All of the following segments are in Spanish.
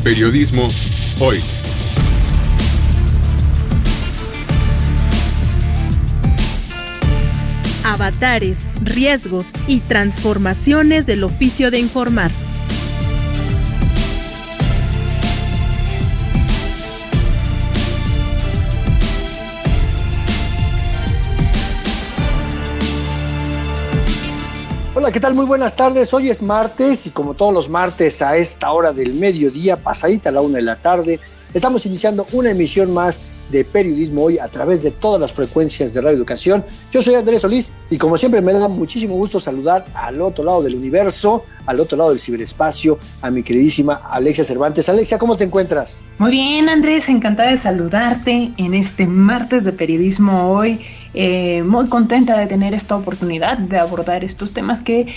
Periodismo hoy. Avatares, riesgos y transformaciones del oficio de informar. Hola, ¿qué tal? Muy buenas tardes. Hoy es martes y como todos los martes a esta hora del mediodía, pasadita a la 1 de la tarde, estamos iniciando una emisión más de Periodismo Hoy a través de todas las frecuencias de Radio Educación. Yo soy Andrés Solís y como siempre me da muchísimo gusto saludar al otro lado del universo, al otro lado del ciberespacio, a mi queridísima Alexia Cervantes. Alexia, ¿cómo te encuentras? Muy bien, Andrés, encantada de saludarte en este martes de Periodismo Hoy. Muy contenta de tener esta oportunidad de abordar estos temas que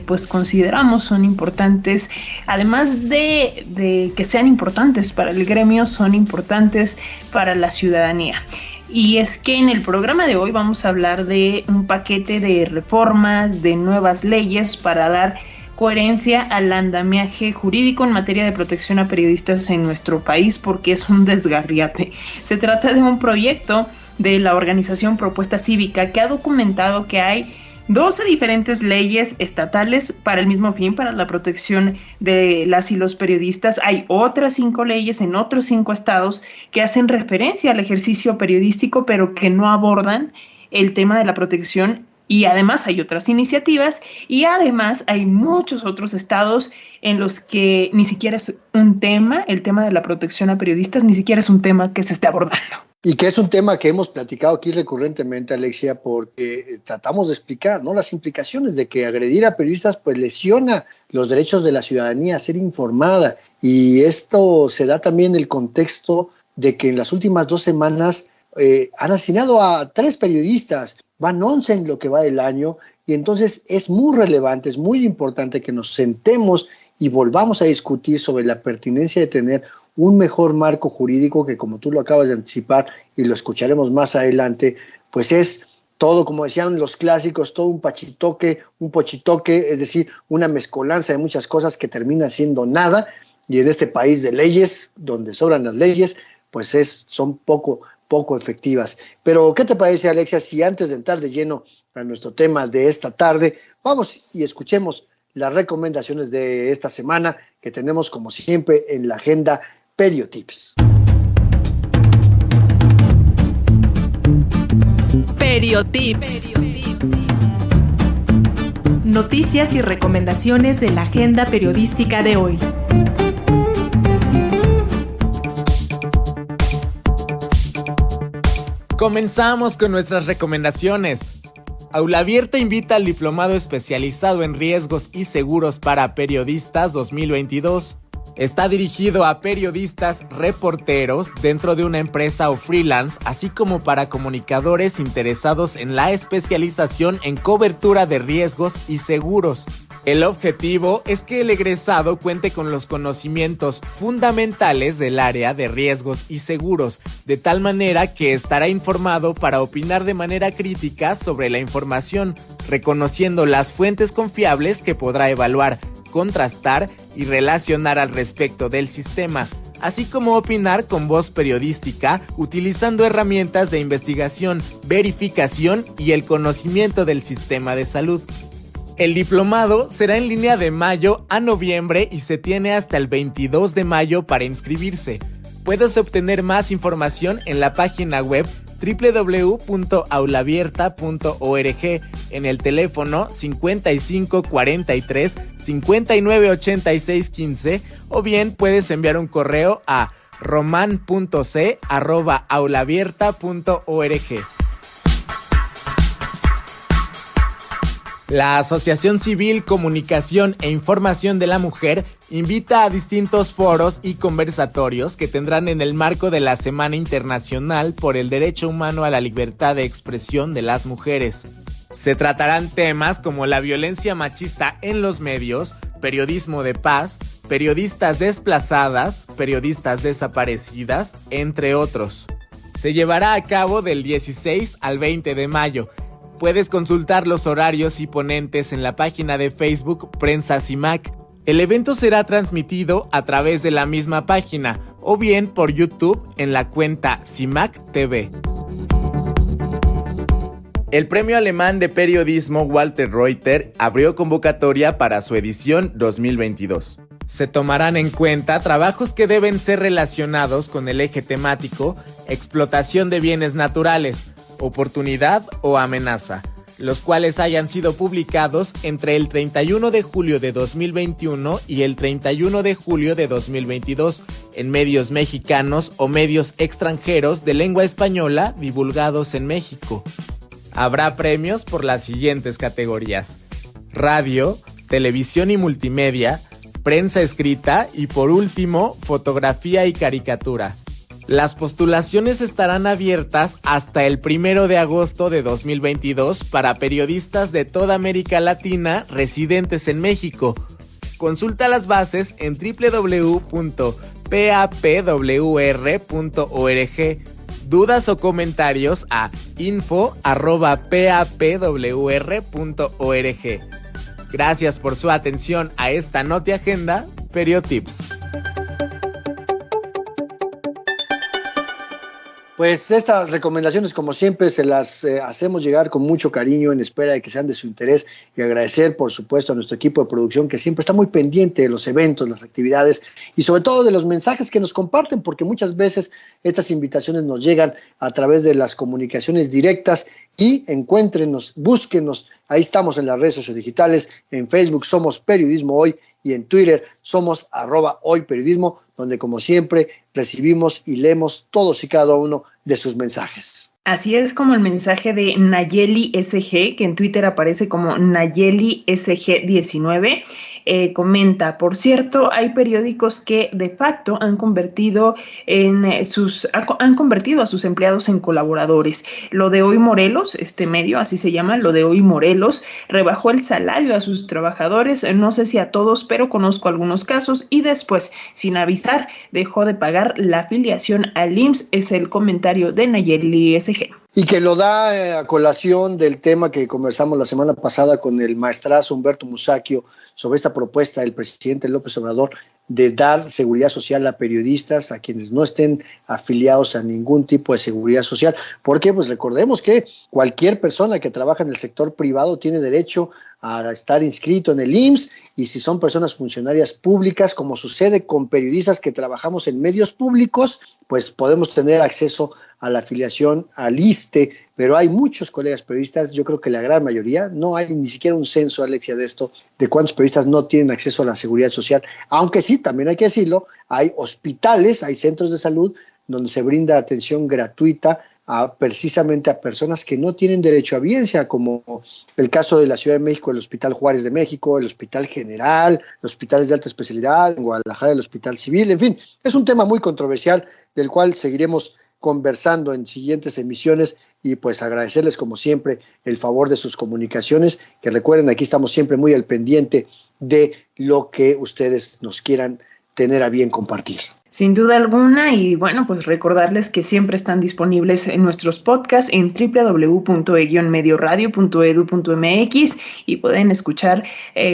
pues consideramos son importantes, además de que sean importantes para el gremio, son importantes para la ciudadanía. Y es que en el programa de hoy vamos a hablar de un paquete de reformas, de nuevas leyes para dar coherencia al andamiaje jurídico en materia de protección a periodistas en nuestro país, porque es un desgarriate. Se trata de un proyecto de la organización Propuesta Cívica que ha documentado que hay 12 diferentes leyes estatales para el mismo fin, para la protección de las y los periodistas. Hay otras 5 leyes en otros 5 estados que hacen referencia al ejercicio periodístico, pero que no abordan el tema de la protección. Y además hay otras iniciativas y además hay muchos otros estados en los que ni siquiera es un tema, el tema de la protección a periodistas, ni siquiera es un tema que se esté abordando. Y que es un tema que hemos platicado aquí recurrentemente, Alexia, porque tratamos de explicar, ¿no?, las implicaciones de que agredir a periodistas pues lesiona los derechos de la ciudadanía a ser informada. Y esto se da también en el contexto de que en las últimas 2 semanas han asesinado a 3 periodistas, van 11 en lo que va del año, y entonces es muy relevante, es muy importante que nos sentemos y volvamos a discutir sobre la pertinencia de tener un mejor marco jurídico que, como tú lo acabas de anticipar y lo escucharemos más adelante, pues es todo, como decían los clásicos, todo un pochitoque, es decir, una mezcolanza de muchas cosas que termina siendo nada, y en este país de leyes, donde sobran las leyes, pues son poco efectivas. Pero, ¿qué te parece, Alexia, si antes de entrar de lleno a nuestro tema de esta tarde, vamos y escuchemos las recomendaciones de esta semana que tenemos, como siempre, en la agenda Periotips? Periotips. Noticias y recomendaciones de la agenda periodística de hoy. Comenzamos con nuestras recomendaciones. Aula Abierta invita al Diplomado Especializado en Riesgos y Seguros para Periodistas 2022. Está dirigido a periodistas, reporteros dentro de una empresa o freelance, así como para comunicadores interesados en la especialización en cobertura de riesgos y seguros. El objetivo es que el egresado cuente con los conocimientos fundamentales del área de riesgos y seguros, de tal manera que estará informado para opinar de manera crítica sobre la información, reconociendo las fuentes confiables que podrá evaluar, contrastar y relacionar al respecto del sistema, así como opinar con voz periodística utilizando herramientas de investigación, verificación y el conocimiento del sistema de salud. El diplomado será en línea de mayo a noviembre y se tiene hasta el 22 de mayo para inscribirse. Puedes obtener más información en la página web www.aulaabierta.org, en el teléfono 55 43 59 86 15, o bien puedes enviar un correo a roman.c@aulaabierta.org. La Asociación Civil Comunicación e Información de la Mujer invita a distintos foros y conversatorios que tendrán en el marco de la Semana Internacional por el Derecho Humano a la Libertad de Expresión de las Mujeres. Se tratarán temas como la violencia machista en los medios, periodismo de paz, periodistas desplazadas, periodistas desaparecidas, entre otros. Se llevará a cabo del 16 al 20 de mayo. Puedes consultar los horarios y ponentes en la página de Facebook Prensa CIMAC. El evento será transmitido a través de la misma página o bien por YouTube en la cuenta CIMAC TV. El Premio Alemán de Periodismo Walter Reuter abrió convocatoria para su edición 2022. Se tomarán en cuenta trabajos que deben ser relacionados con el eje temático explotación de bienes naturales, oportunidad o amenaza, los cuales hayan sido publicados entre el 31 de julio de 2021 y el 31 de julio de 2022 en medios mexicanos o medios extranjeros de lengua española divulgados en México. Habrá premios por las siguientes categorías: radio, televisión y multimedia, prensa escrita y por último, fotografía y caricatura. Las postulaciones estarán abiertas hasta el 1 de agosto de 2022 para periodistas de toda América Latina residentes en México. Consulta las bases en www.papwr.org. Dudas o comentarios a info@papwr.org. Gracias por su atención a esta Noti Agenda Periotips. Pues estas recomendaciones, como siempre, se las hacemos llegar con mucho cariño en espera de que sean de su interés, y agradecer, por supuesto, a nuestro equipo de producción que siempre está muy pendiente de los eventos, las actividades y sobre todo de los mensajes que nos comparten, porque muchas veces estas invitaciones nos llegan a través de las comunicaciones directas. Y encuéntrenos, búsquenos, ahí estamos en las redes sociodigitales, en Facebook somos Periodismo Hoy y en Twitter somos @hoyperiodismo, donde como siempre recibimos y leemos todos y cada uno de sus mensajes. Así es, como el mensaje de Nayeli SG, que en Twitter aparece como Nayeli SG19, comenta: por cierto, hay periódicos que de facto han convertido a sus empleados en colaboradores. Lo de Hoy Morelos, este medio, así se llama, Lo de Hoy Morelos, rebajó el salario a sus trabajadores, no sé si a todos, pero conozco algunos casos, y después, sin avisar, dejó de pagar la afiliación al IMSS. Es el comentario de Nayeli SG. Y que lo da a colación del tema que conversamos la semana pasada con el maestrazo Humberto Musacchio sobre esta propuesta del presidente López Obrador de dar seguridad social a periodistas, a quienes no estén afiliados a ningún tipo de seguridad social, porque pues recordemos que cualquier persona que trabaja en el sector privado tiene derecho a estar inscrito en el IMSS, y si son personas funcionarias públicas, como sucede con periodistas que trabajamos en medios públicos, pues podemos tener acceso a la afiliación al ISSSTE, pero hay muchos colegas periodistas, yo creo que la gran mayoría, no hay ni siquiera un censo, Alexia, de esto, de cuántos periodistas no tienen acceso a la seguridad social, aunque sí, también hay que decirlo, hay hospitales, hay centros de salud donde se brinda atención gratuita precisamente a personas que no tienen derecho a biencia, como el caso de la Ciudad de México, el Hospital Juárez de México, el Hospital General, los hospitales de alta especialidad, en Guadalajara el Hospital Civil, en fin, es un tema muy controversial del cual seguiremos conversando en siguientes emisiones, y pues agradecerles como siempre el favor de sus comunicaciones, que recuerden, aquí estamos siempre muy al pendiente de lo que ustedes nos quieran tener a bien compartir. Sin duda alguna, y bueno, pues recordarles que siempre están disponibles en nuestros podcasts en www.medioradio.edu.mx, y pueden escuchar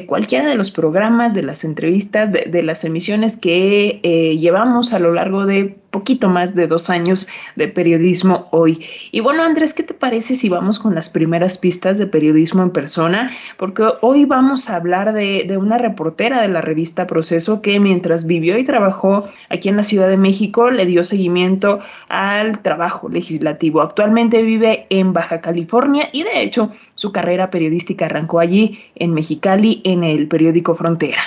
cualquiera de los programas, de las entrevistas, de las emisiones que llevamos a lo largo de poquito más de 2 años de Periodismo Hoy. Y bueno, Andrés, ¿qué te parece si vamos con las primeras pistas de periodismo en persona? Porque hoy vamos a hablar de una reportera de la revista Proceso que, mientras vivió y trabajó aquí en la Ciudad de México, le dio seguimiento al trabajo legislativo. Actualmente vive en Baja California y, de hecho, su carrera periodística arrancó allí, en Mexicali, en el periódico Frontera.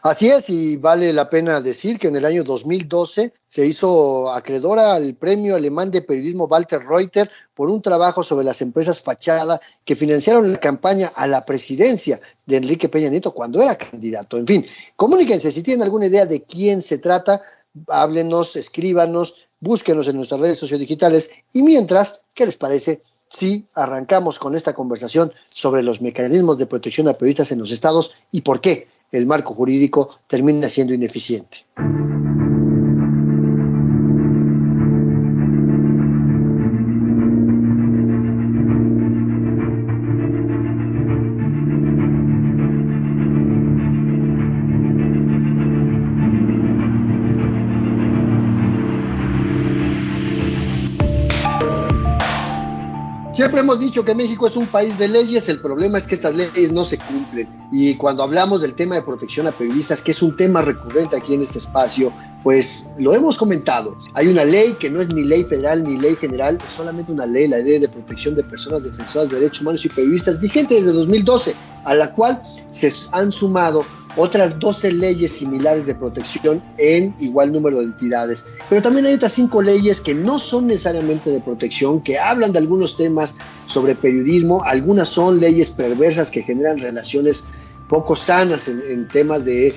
Así es, y vale la pena decir que en el año 2012 se hizo acreedora al Premio Alemán de Periodismo Walter Reuter por un trabajo sobre las empresas fachada que financiaron la campaña a la presidencia de Enrique Peña Nieto cuando era candidato. En fin, comuníquense si tienen alguna idea de quién se trata, háblenos, escríbanos, búsquenos en nuestras redes sociodigitales, y mientras, ¿qué les parece si arrancamos con esta conversación sobre los mecanismos de protección a periodistas en los estados y por qué el marco jurídico termina siendo ineficiente? Siempre hemos dicho que México es un país de leyes, el problema es que estas leyes no se cumplen. Y cuando hablamos del tema de protección a periodistas, que es un tema recurrente aquí en este espacio, pues lo hemos comentado. Hay una ley que no es ni ley federal ni ley general, es solamente una ley, la Ley de Protección de Personas Defensoras de Derechos Humanos y Periodistas, vigente desde 2012, a la cual se han sumado otras 12 leyes similares de protección en igual número de entidades. Pero también hay otras 5 leyes que no son necesariamente de protección, que hablan de algunos temas sobre periodismo. Algunas son leyes perversas que generan relaciones poco sanas en temas de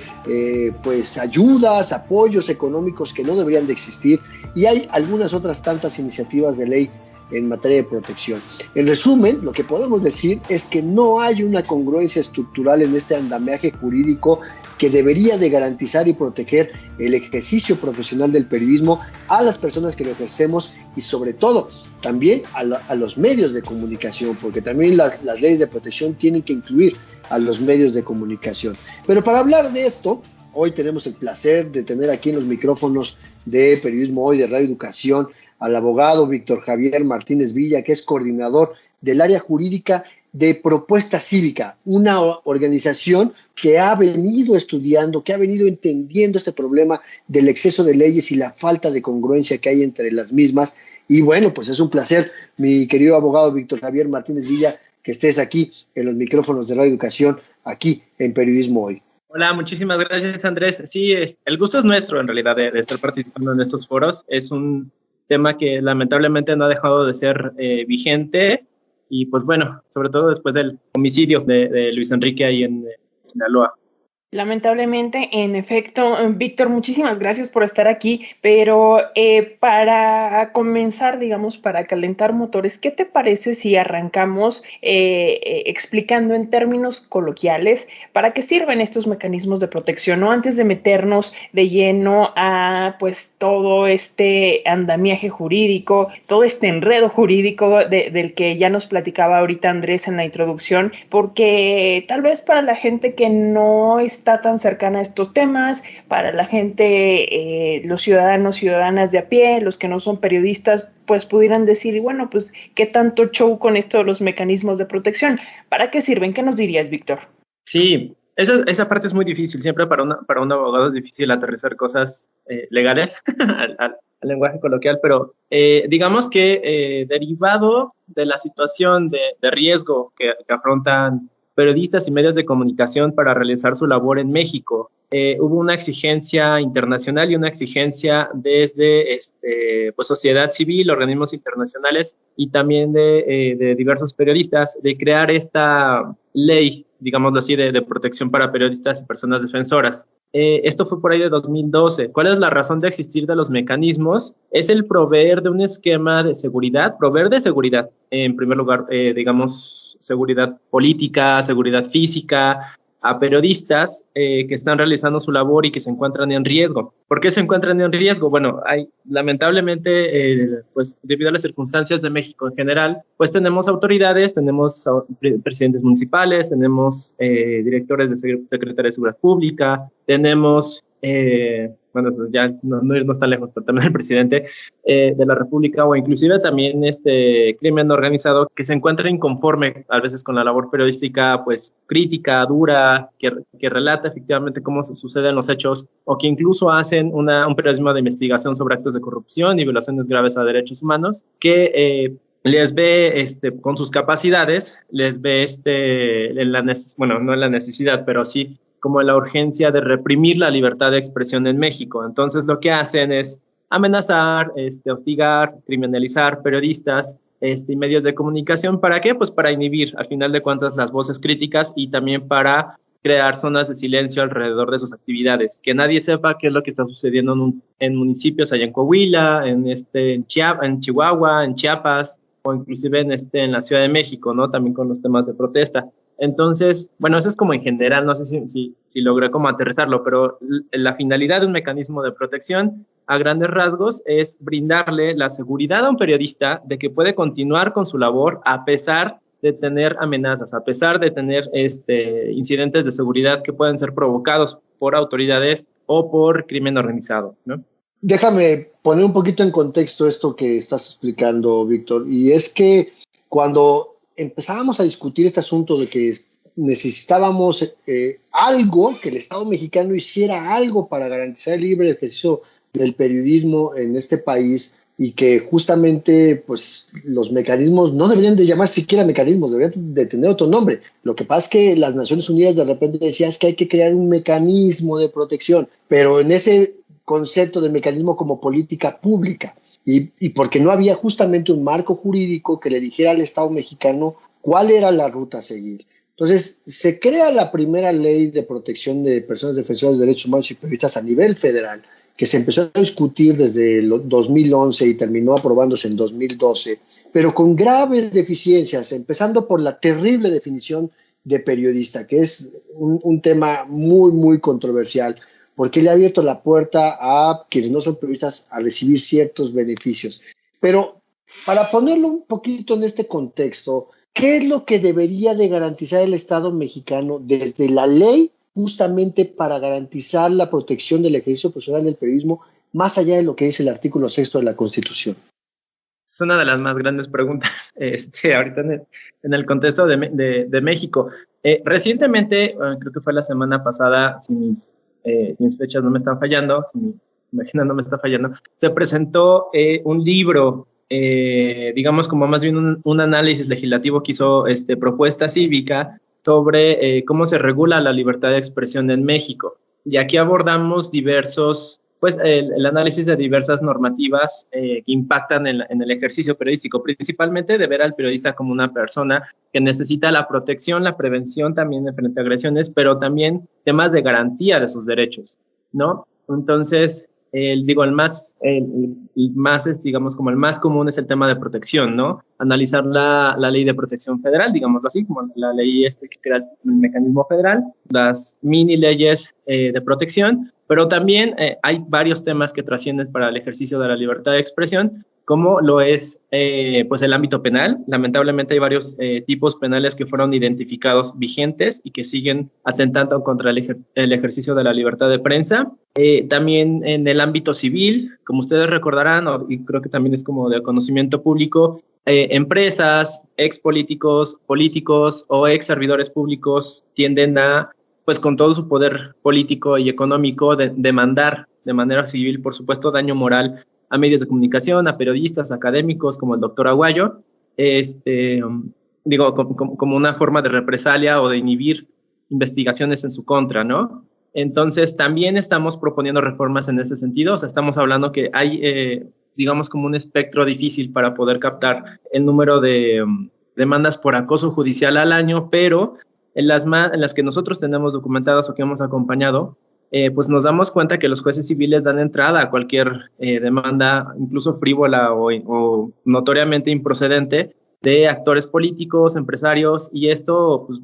pues ayudas, apoyos económicos que no deberían de existir. Y hay algunas otras tantas iniciativas de ley en materia de protección. En resumen, lo que podemos decir es que no hay una congruencia estructural en este andamiaje jurídico que debería de garantizar y proteger el ejercicio profesional del periodismo a las personas que lo ejercemos y sobre todo también a los medios de comunicación, porque también las leyes de protección tienen que incluir a los medios de comunicación. Pero para hablar de esto, hoy tenemos el placer de tener aquí en los micrófonos de Periodismo Hoy, de Radio Educación, al abogado Víctor Javier Martínez Villa, que es coordinador del área jurídica de Propuesta Cívica, una organización que ha venido estudiando, que ha venido entendiendo este problema del exceso de leyes y la falta de congruencia que hay entre las mismas. Y bueno, pues es un placer, mi querido abogado Víctor Javier Martínez Villa, que estés aquí en los micrófonos de Radio Educación, aquí en Periodismo Hoy. Hola, muchísimas gracias, Andrés. Sí, el gusto es nuestro, en realidad, de estar participando en estos foros. Es un tema que lamentablemente no ha dejado de ser vigente y, pues bueno, sobre todo después del homicidio de Luis Enrique ahí en Sinaloa. Lamentablemente, en efecto, Víctor, muchísimas gracias por estar aquí, pero para comenzar, digamos, para calentar motores, ¿qué te parece si arrancamos explicando en términos coloquiales para qué sirven estos mecanismos de protección, ¿no? Antes de meternos de lleno a pues todo este andamiaje jurídico, todo este enredo jurídico del que ya nos platicaba ahorita Andrés en la introducción, porque tal vez para la gente que no está tan cercana a estos temas, para la gente, los ciudadanos, ciudadanas de a pie, los que no son periodistas, pues pudieran decir, bueno, pues, ¿qué tanto show con esto de los mecanismos de protección? ¿Para qué sirven? ¿Qué nos dirías, Víctor? Sí, esa parte es muy difícil. Siempre para un abogado es difícil aterrizar cosas legales al lenguaje coloquial, pero digamos que derivado de la situación de riesgo que afrontan periodistas y medios de comunicación para realizar su labor en México. Hubo una exigencia internacional y una exigencia desde pues sociedad civil, organismos internacionales y también de diversos periodistas de crear esta ley, digámoslo así, de protección para periodistas y personas defensoras. Esto fue por ahí de 2012. ¿Cuál es la razón de existir de los mecanismos? Es el proveer de un esquema de seguridad, en primer lugar, digamos, seguridad política, seguridad física, a periodistas que están realizando su labor y que se encuentran en riesgo. ¿Por qué se encuentran en riesgo? Bueno, lamentablemente, pues debido a las circunstancias de México en general, pues tenemos autoridades, tenemos presidentes municipales, tenemos directores de Secretaría de Seguridad Pública, tenemos, bueno, pues ya no irnos tan lejos, pero también el presidente de la República o inclusive también crimen organizado que se encuentra inconforme a veces con la labor periodística, pues crítica, dura, que relata efectivamente cómo suceden los hechos o que incluso hacen un periodismo de investigación sobre actos de corrupción y violaciones graves a derechos humanos que les ve con sus capacidades, les ve bueno, no en la necesidad, pero sí como la urgencia de reprimir la libertad de expresión en México. Entonces lo que hacen es amenazar, hostigar, criminalizar periodistas y medios de comunicación. ¿Para qué? Pues para inhibir, al final de cuentas, las voces críticas y también para crear zonas de silencio alrededor de sus actividades. Que nadie sepa qué es lo que está sucediendo en municipios allá en Coahuila, en Chihuahua, en Chiapas, o inclusive en la Ciudad de México, ¿no? También con los temas de protesta. Entonces, bueno, eso es como en general, no sé si logré como aterrizarlo, pero la finalidad de un mecanismo de protección a grandes rasgos es brindarle la seguridad a un periodista de que puede continuar con su labor a pesar de tener amenazas, a pesar de tener incidentes de seguridad que pueden ser provocados por autoridades o por crimen organizado, ¿no? Déjame poner un poquito en contexto esto que estás explicando, Víctor, y es que cuando empezábamos a discutir este asunto de que necesitábamos algo, que el Estado mexicano hiciera algo para garantizar el libre ejercicio del periodismo en este país, y que justamente pues los mecanismos no deberían de llamar siquiera mecanismos, deberían de tener otro nombre. Lo que pasa es que las Naciones Unidas de repente decían es que hay que crear un mecanismo de protección, pero en ese concepto de mecanismo como política pública, y porque no había justamente un marco jurídico que le dijera al Estado mexicano cuál era la ruta a seguir. Entonces, se crea la primera ley de protección de personas defensoras de derechos humanos y periodistas a nivel federal, que se empezó a discutir desde el 2011 y terminó aprobándose en 2012, pero con graves deficiencias, empezando por la terrible definición de periodista, que es un tema muy, muy controversial, porque le ha abierto la puerta a quienes no son periodistas a recibir ciertos beneficios. Pero para ponerlo un poquito en este contexto, ¿qué es lo que debería de garantizar el Estado mexicano desde la ley justamente para garantizar la protección del ejercicio profesional del periodismo, más allá de lo que dice el artículo 6 de la Constitución? Es una de las más grandes preguntas ahorita en el contexto de México. Recientemente, creo que fue la semana pasada, si mis fechas no me están fallando, si mi imagina no me está fallando, se presentó un libro, digamos como más bien un análisis legislativo que hizo Propuesta Cívica sobre cómo se regula la libertad de expresión en México. Y aquí abordamos el análisis de diversas normativas que impactan en el ejercicio periodístico, principalmente de ver al periodista como una persona que necesita la protección, la prevención también frente a agresiones, pero también temas de garantía de sus derechos, ¿no? Entonces, el más digamos, como el más común es el tema de protección, ¿no? Analizar la ley de protección federal, digámoslo así, como la ley que crea el mecanismo federal, las mini leyes de protección, pero también hay varios temas que trascienden para el ejercicio de la libertad de expresión, como lo es pues el ámbito penal. Lamentablemente hay varios tipos penales que fueron identificados vigentes y que siguen atentando contra el ejercicio de la libertad de prensa. También en el ámbito civil, como ustedes recordarán, y creo que también es como de conocimiento público, empresas, políticos o ex servidores públicos tienden a, pues con todo su poder político y económico, demandar de manera civil, por supuesto, daño moral a medios de comunicación, a periodistas, académicos, como el doctor Aguayo, como una forma de represalia o de inhibir investigaciones en su contra, ¿no? Entonces, también estamos proponiendo reformas en ese sentido. O sea, estamos hablando que hay, digamos, como un espectro difícil para poder captar el número de demandas por acoso judicial al año, pero en las que nosotros tenemos documentadas o que hemos acompañado, pues nos damos cuenta que los jueces civiles dan entrada a cualquier demanda, incluso frívola o notoriamente improcedente, de actores políticos, empresarios, y esto pues,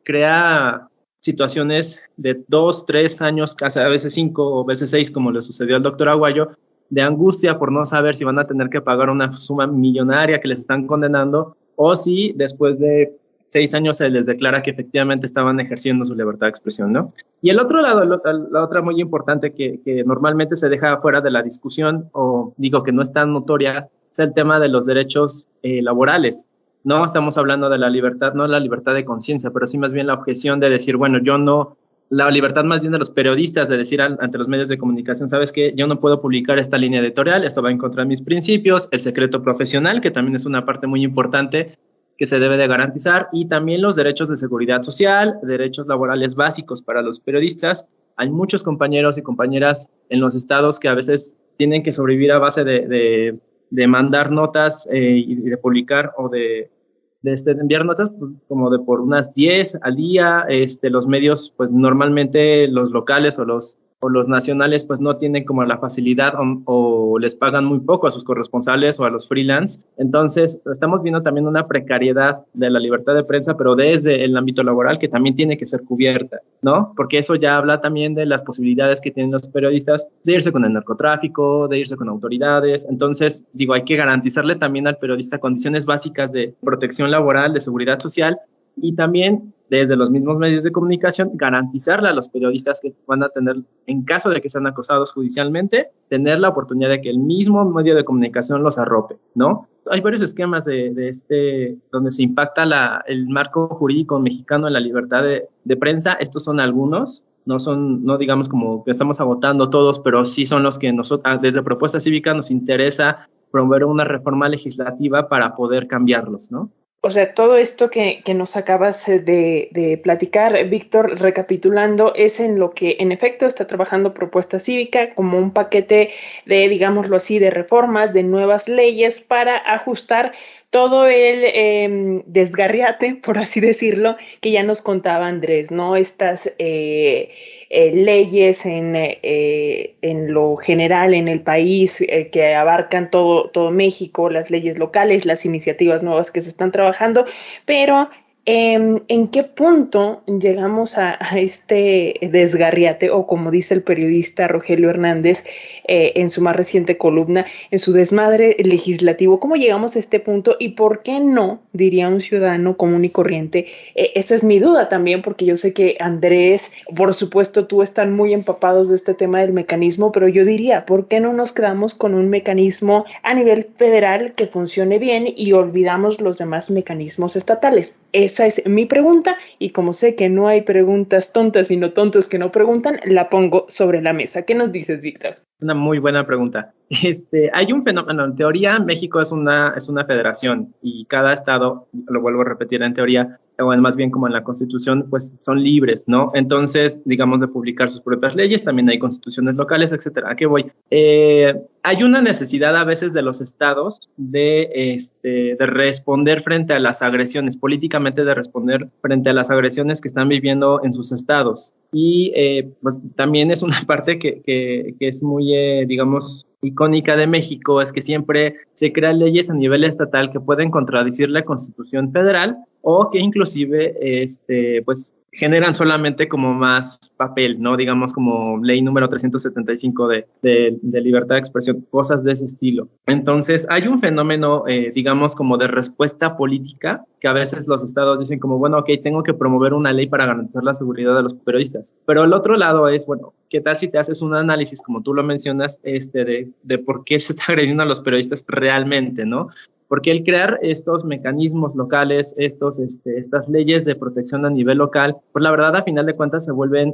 crea situaciones de 2, 3 años, casi a veces 5 o a veces 6, como le sucedió al doctor Aguayo, de angustia por no saber si van a tener que pagar una suma millonaria que les están condenando, o si después de 6 años se les declara que efectivamente estaban ejerciendo su libertad de expresión, ¿no? Y el otro lado, la otra muy importante que normalmente se deja fuera de la discusión, o digo que no es tan notoria, es el tema de los derechos laborales. No estamos hablando de la libertad, no la libertad de conciencia, pero sí más bien la objeción de decir, bueno, la libertad más bien de los periodistas de decir ante los medios de comunicación, ¿sabes qué? Yo no puedo publicar esta línea editorial, esto va en contra de mis principios, el secreto profesional, que también es una parte muy importante que se debe de garantizar, y también los derechos de seguridad social, derechos laborales básicos para los periodistas. Hay muchos compañeros y compañeras en los estados que a veces tienen que sobrevivir a base de mandar notas y de publicar o de enviar notas como de por unas 10 al día. Los medios, pues normalmente los locales o los nacionales, pues no tienen como la facilidad o les pagan muy poco a sus corresponsales o a los freelance. Entonces, estamos viendo también una precariedad de la libertad de prensa, pero desde el ámbito laboral, que también tiene que ser cubierta, ¿no? Porque eso ya habla también de las posibilidades que tienen los periodistas de irse con el narcotráfico, de irse con autoridades. Entonces, hay que garantizarle también al periodista condiciones básicas de protección laboral, de seguridad social, y también desde los mismos medios de comunicación, garantizarle a los periodistas que van a tener, en caso de que sean acosados judicialmente, tener la oportunidad de que el mismo medio de comunicación los arrope, ¿no? Hay varios esquemas donde se impacta el marco jurídico mexicano en la libertad de prensa. Estos son algunos, no digamos como que estamos agotando todos, pero sí son los que nosotros, desde Propuesta Cívica, nos interesa promover una reforma legislativa para poder cambiarlos, ¿no? O sea, todo esto que nos acabas de platicar, Víctor, recapitulando, es en lo que en efecto está trabajando Propuesta Cívica como un paquete de, digámoslo así, de reformas, de nuevas leyes para ajustar todo el desgarriate, por así decirlo, que ya nos contaba Andrés, ¿no? Estas leyes en lo general en el país que abarcan todo México, las leyes locales, las iniciativas nuevas que se están trabajando, pero ¿en qué punto llegamos a este desgarriate, o como dice el periodista Rogelio Hernández en su más reciente columna, en su desmadre legislativo? ¿Cómo llegamos a este punto y por qué no, diría un ciudadano común y corriente? Esa es mi duda también, porque yo sé que Andrés, por supuesto, tú están muy empapados de este tema del mecanismo, pero yo diría, ¿por qué no nos quedamos con un mecanismo a nivel federal que funcione bien y olvidamos los demás mecanismos estatales? Esa es mi pregunta, y como sé que no hay preguntas tontas, sino tontos que no preguntan, la pongo sobre la mesa. ¿Qué nos dices, Víctor? Una muy buena pregunta. Hay un fenómeno, en teoría México es una federación y cada estado, lo vuelvo a repetir, en teoría, o más bien como en la Constitución, pues son libres, ¿no? Entonces, digamos, de publicar sus propias leyes, también hay constituciones locales, etcétera. ¿A qué voy? Hay una necesidad a veces de los estados de responder frente a las agresiones, políticamente de responder frente a las agresiones que están viviendo en sus estados. Y pues también es una parte que es muy, digamos, icónica de México, es que siempre se crean leyes a nivel estatal que pueden contradecir la Constitución federal o que inclusive pues generan solamente como más papel, ¿no? Digamos como ley número 375 de libertad de expresión, cosas de ese estilo. Entonces hay un fenómeno, digamos, como de respuesta política, que a veces los estados dicen como, bueno, ok, tengo que promover una ley para garantizar la seguridad de los periodistas. Pero el otro lado es, bueno, ¿qué tal si te haces un análisis, como tú lo mencionas, de por qué se está agrediendo a los periodistas realmente, ¿no? Porque el crear estos mecanismos locales, estas leyes de protección a nivel local, pues la verdad, a final de cuentas, se vuelven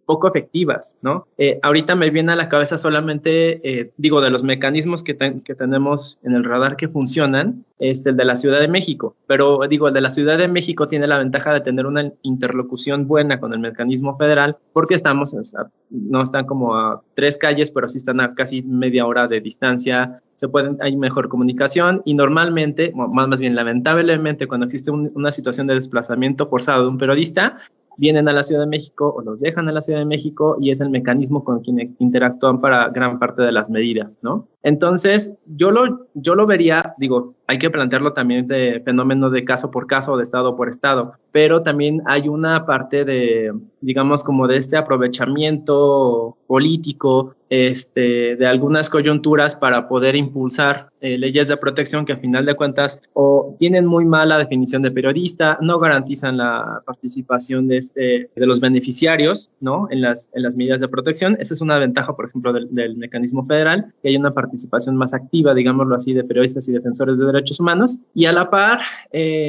poco efectivas, ¿no? Ahorita me viene a la cabeza solamente, de los mecanismos que tenemos en el radar que funcionan, el de la Ciudad de México. Pero, el de la Ciudad de México tiene la ventaja de tener una interlocución buena con el mecanismo federal, porque estamos, no están como a 3 calles, pero sí están a casi media hora de distancia. Hay mejor comunicación y normalmente, más bien lamentablemente, cuando existe una situación de desplazamiento forzado de un periodista, vienen a la Ciudad de México o los dejan a la Ciudad de México y es el mecanismo con quien interactúan para gran parte de las medidas, ¿no? Entonces, yo lo vería, hay que plantearlo también de fenómeno de caso por caso o de estado por estado, pero también hay una parte de, digamos, como de este aprovechamiento político, de algunas coyunturas para poder impulsar leyes de protección que a final de cuentas o tienen muy mala definición de periodista, no garantizan la participación de los beneficiarios, ¿no? En las medidas de protección. Esa es una ventaja, por ejemplo, del mecanismo federal, que hay una participación más activa, digámoslo así, de periodistas y defensores de derechos humanos. Y a la par,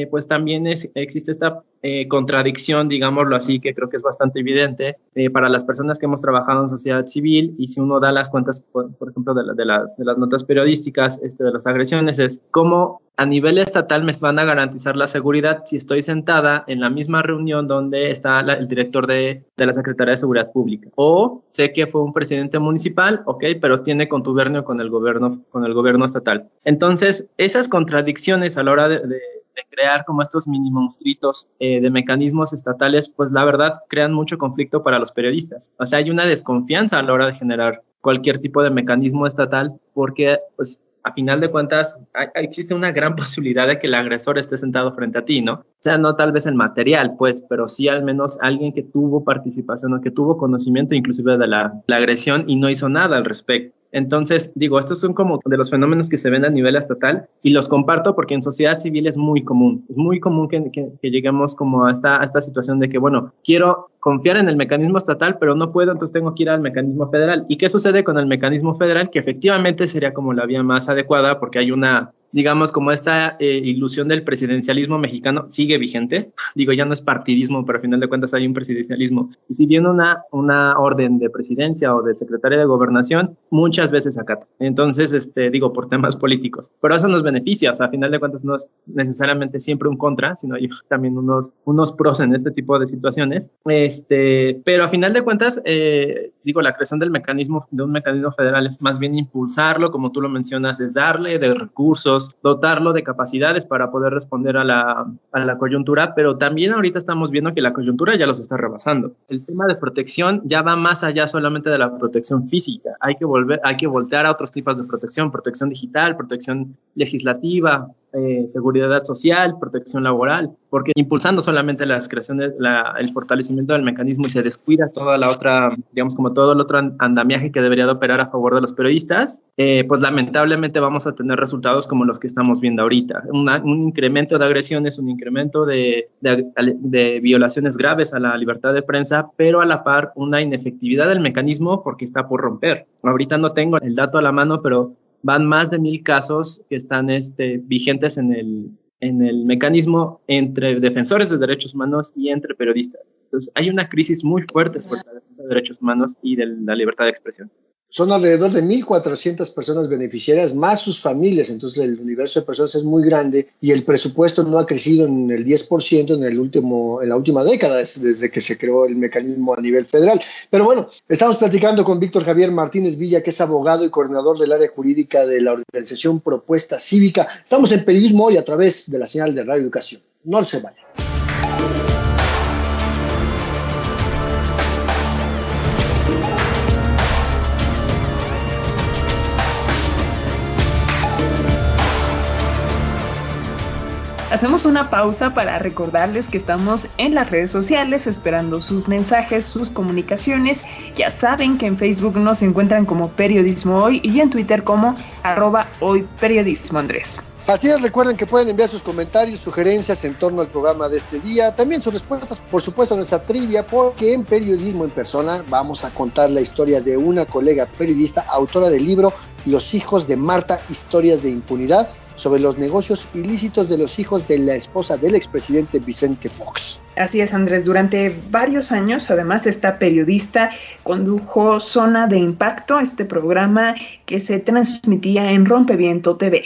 pues también existe esta contradicción, digámoslo así, que creo que es bastante evidente para las personas que hemos trabajado en sociedad civil, y si uno da las cuentas, por ejemplo, de las notas periodísticas, de las agresiones, es cómo a nivel estatal me van a garantizar la seguridad si estoy sentada en la misma reunión donde está el director de la Secretaría de Seguridad Pública. O sé que fue un presidente municipal, ok, pero tiene contubernio con el gobierno estatal. Entonces, esas contradicciones a la hora de crear como estos mini monstruitos de mecanismos estatales, pues la verdad crean mucho conflicto para los periodistas. O sea, hay una desconfianza a la hora de generar cualquier tipo de mecanismo estatal porque, pues, a final de cuentas, existe una gran posibilidad de que el agresor esté sentado frente a ti, ¿no? O sea, no tal vez el material, pues, pero sí al menos alguien que tuvo participación o que tuvo conocimiento inclusive de la agresión y no hizo nada al respecto. Entonces, digo, estos son como de los fenómenos que se ven a nivel estatal y los comparto porque en sociedad civil es muy común que lleguemos como a esta situación de que, bueno, quiero confiar en el mecanismo estatal, pero no puedo, entonces tengo que ir al mecanismo federal. ¿Y qué sucede con el mecanismo federal? Que efectivamente sería como la vía más adecuada porque hay una, digamos, como esta ilusión del presidencialismo mexicano sigue vigente. Digo, ya no es partidismo, pero al final de cuentas hay un presidencialismo. Y si viene una orden de presidencia o del secretario de gobernación, muchas veces acata. Entonces, digo, por temas políticos. Pero eso nos beneficia, o sea, a final de cuentas no es necesariamente siempre un contra, sino hay también unos pros en este tipo de situaciones. Pero a final de cuentas, digo, la creación de un mecanismo federal es más bien impulsarlo, como tú lo mencionas, es darle de recursos, dotarlo de capacidades para poder responder a la coyuntura, pero también ahorita estamos viendo que la coyuntura ya los está rebasando. El tema de protección ya va más allá solamente de la protección física. Hay que voltear a otros tipos de protección digital, protección legislativa, seguridad social, protección laboral, porque impulsando solamente las creaciones, el fortalecimiento del mecanismo y se descuida toda la otra, digamos, como todo el otro andamiaje que debería de operar a favor de los periodistas, pues lamentablemente vamos a tener resultados como los que estamos viendo ahorita. Un incremento de agresiones, un incremento de violaciones graves a la libertad de prensa, pero a la par una inefectividad del mecanismo porque está por romper. Ahorita no tengo el dato a la mano, pero van más de 1,000 casos que están vigentes en el mecanismo entre defensores de derechos humanos y entre periodistas. Entonces, hay una crisis muy fuerte sobre la defensa de derechos humanos y de la libertad de expresión. Son alrededor de 1,400 personas beneficiarias, más sus familias, entonces el universo de personas es muy grande y el presupuesto no ha crecido en el 10% en la última década, desde que se creó el mecanismo a nivel federal. Pero bueno, estamos platicando con Víctor Javier Martínez Villa, que es abogado y coordinador del área jurídica de la organización Propuesta Cívica. Estamos en Periodismo Hoy a través de la señal de Radio Educación. No se vayan. Hacemos una pausa para recordarles que estamos en las redes sociales esperando sus mensajes, sus comunicaciones. Ya saben que en Facebook nos encuentran como Periodismo Hoy y en Twitter como @hoyperiodismo, Andrés. Así es, recuerden que pueden enviar sus comentarios, sugerencias en torno al programa de este día, también sus respuestas, por supuesto, a nuestra trivia, porque en Periodismo en Persona vamos a contar la historia de una colega periodista, autora del libro Los hijos de Marta, historias de impunidad, sobre los negocios ilícitos de los hijos de la esposa del expresidente Vicente Fox. Así es, Andrés. Durante varios años, además, esta periodista condujo Zona de Impacto, este programa que se transmitía en Rompeviento TV.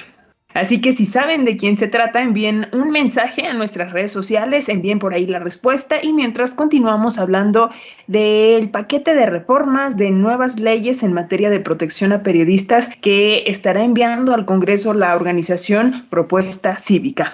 Así que si saben de quién se trata, envíen un mensaje a nuestras redes sociales, envíen por ahí la respuesta y mientras continuamos hablando del paquete de reformas, de nuevas leyes en materia de protección a periodistas que estará enviando al Congreso la organización Propuesta Cívica.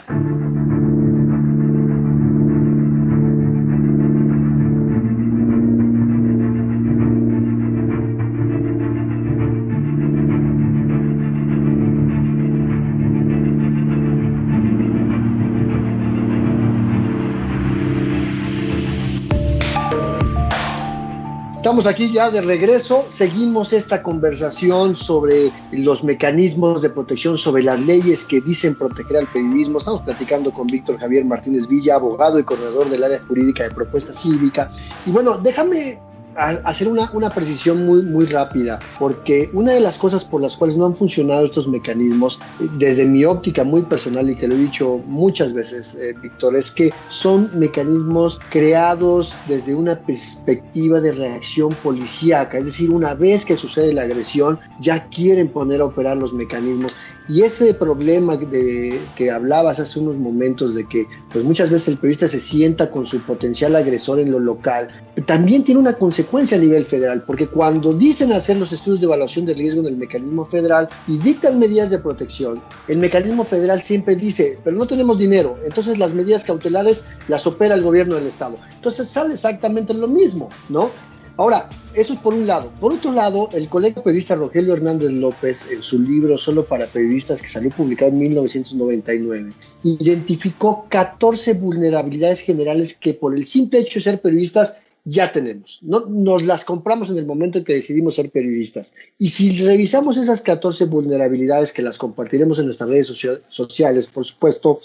Estamos aquí ya de regreso, seguimos esta conversación sobre los mecanismos de protección, sobre las leyes que dicen proteger al periodismo. Estamos platicando con Víctor Javier Martínez Villa, abogado y coordinador del área jurídica de Propuesta Cívica. Y bueno, déjame hacer una precisión muy rápida, porque una de las cosas por las cuales no han funcionado estos mecanismos, desde mi óptica muy personal, y te lo he dicho muchas veces, Víctor, es que son mecanismos creados desde una perspectiva de reacción policíaca, es decir, una vez que sucede la agresión, ya quieren poner a operar los mecanismos. Y ese problema que hablabas hace unos momentos de que pues muchas veces el periodista se sienta con su potencial agresor en lo local, también tiene una consecuencia a nivel federal, porque cuando dicen hacer los estudios de evaluación de riesgo en el mecanismo federal y dictan medidas de protección, el mecanismo federal siempre dice, pero no tenemos dinero, entonces las medidas cautelares las opera el gobierno del estado. Entonces sale exactamente lo mismo, ¿no? Ahora, eso es por un lado. Por otro lado, el colega periodista Rogelio Hernández López, en su libro Solo para Periodistas, que salió publicado en 1999, identificó 14 vulnerabilidades generales que por el simple hecho de ser periodistas ya tenemos. No, nos las compramos en el momento en que decidimos ser periodistas. Y si revisamos esas 14 vulnerabilidades, que las compartiremos en nuestras redes sociales, por supuesto,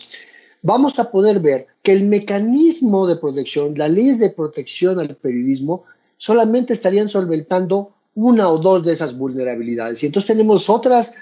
vamos a poder ver que el mecanismo de protección, las leyes de protección al periodismo, solamente estarían solventando una o dos de esas vulnerabilidades. Y entonces tenemos otras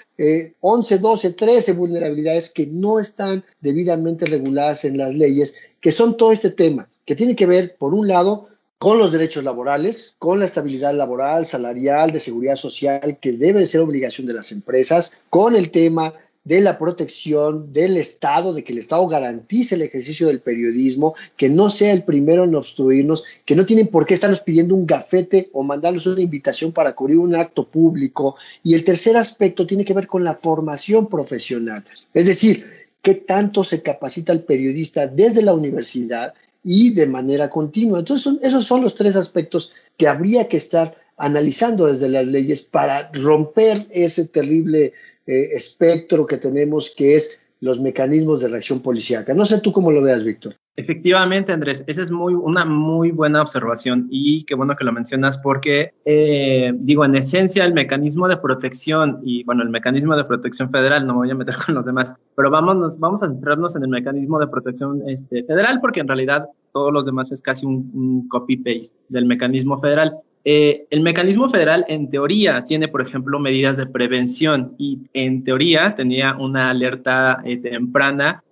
11, 12, 13 vulnerabilidades que no están debidamente reguladas en las leyes, que son todo este tema, que tiene que ver, por un lado, con los derechos laborales, con la estabilidad laboral, salarial, de seguridad social, que debe de ser obligación de las empresas, con el tema de la protección del Estado, de que el Estado garantice el ejercicio del periodismo, que no sea el primero en obstruirnos, que no tienen por qué estarnos pidiendo un gafete o mandarnos una invitación para cubrir un acto público. Y el tercer aspecto tiene que ver con la formación profesional, es decir, qué tanto se capacita el periodista desde la universidad y de manera continua. Entonces, esos son los tres aspectos que habría que estar analizando desde las leyes para romper ese terrible espectro que tenemos, que es los mecanismos de reacción policíaca. No sé tú cómo lo veas, Víctor. Efectivamente, Andrés, esa es una muy buena observación y qué bueno que lo mencionas porque, en esencia, el mecanismo de protección y, el mecanismo de protección federal, no me voy a meter con los demás, pero vamos a centrarnos en el mecanismo de protección federal porque en realidad todos los demás es casi un copy-paste del mecanismo federal. El mecanismo federal, en teoría, tiene, por ejemplo, medidas de prevención y, en teoría, tenía una alerta temprana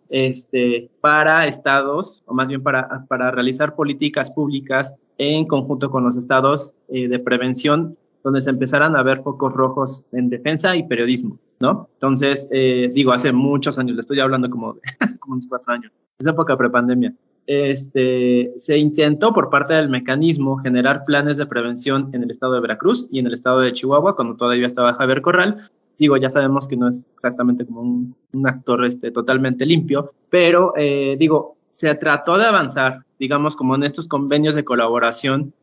para estados, o más bien para realizar políticas públicas en conjunto con los estados de prevención, donde se empezaran a ver focos rojos en defensa y periodismo, ¿no? Entonces, hace muchos años, le estoy hablando hace como unos 4 años, es época prepandemia. Se intentó por parte del mecanismo generar planes de prevención en el estado de Veracruz y en el estado de Chihuahua, cuando todavía estaba Javier Corral. Ya sabemos que no es exactamente como un actor totalmente limpio, pero se trató de avanzar, como en estos convenios de colaboración,